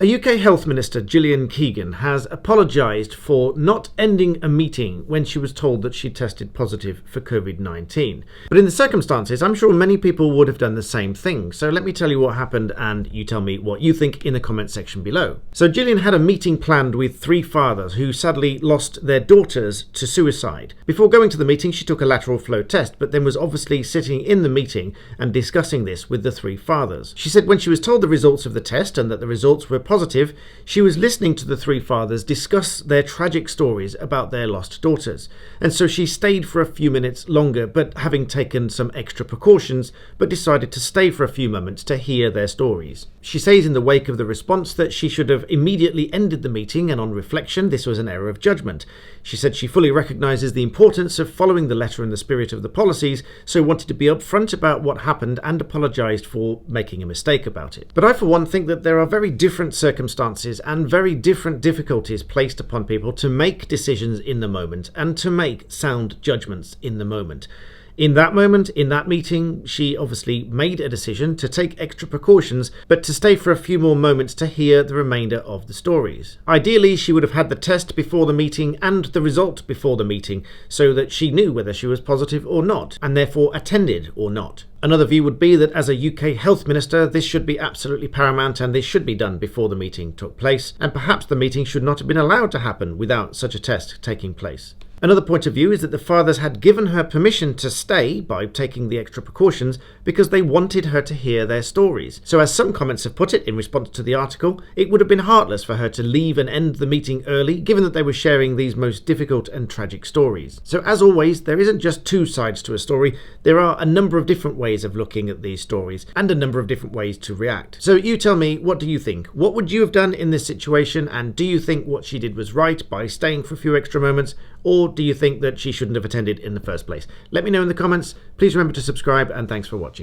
A UK Health Minister, Gillian Keegan, has apologised for not ending a meeting when she was told that she tested positive for COVID-19. But in the circumstances, I'm sure many people would have done the same thing. So let me tell you what happened and you tell me what you think in the comment section below. So Gillian had a meeting planned with three fathers who sadly lost their daughters to suicide. Before going to the meeting, she took a lateral flow test, but then was obviously sitting in the meeting and discussing this with the three fathers. She said when she was told the results of the test and that the results were positive, she was listening to the three fathers discuss their tragic stories about their lost daughters, and so she stayed for a few minutes longer, but having taken some extra precautions, but decided to stay for a few moments to hear their stories. She says in the wake of the response that she should have immediately ended the meeting, and on reflection this was an error of judgment. She said she fully recognises the importance of following the letter and the spirit of the policies, so wanted to be upfront about what happened and apologised for making a mistake about it. But I for one think that there are very different circumstances and very different difficulties placed upon people to make decisions in the moment and to make sound judgments in the moment. In that moment, in that meeting, she obviously made a decision to take extra precautions, but to stay for a few more moments to hear the remainder of the stories. Ideally, she would have had the test before the meeting and the result before the meeting, so that she knew whether she was positive or not, and therefore attended or not. Another view would be that as a UK Health Minister, this should be absolutely paramount and this should be done before the meeting took place, and perhaps the meeting should not have been allowed to happen without such a test taking place. Another point of view is that the fathers had given her permission to stay by taking the extra precautions because they wanted her to hear their stories. So as some comments have put it in response to the article, it would have been heartless for her to leave and end the meeting early, given that they were sharing these most difficult and tragic stories. So as always, there isn't just two sides to a story, there are a number of different ways of looking at these stories and a number of different ways to react. So you tell me, what do you think? What would you have done in this situation, and do you think what she did was right by staying for a few extra moments, or do you think that she shouldn't have attended in the first place? Let me know in the comments. Please remember to subscribe, and thanks for watching.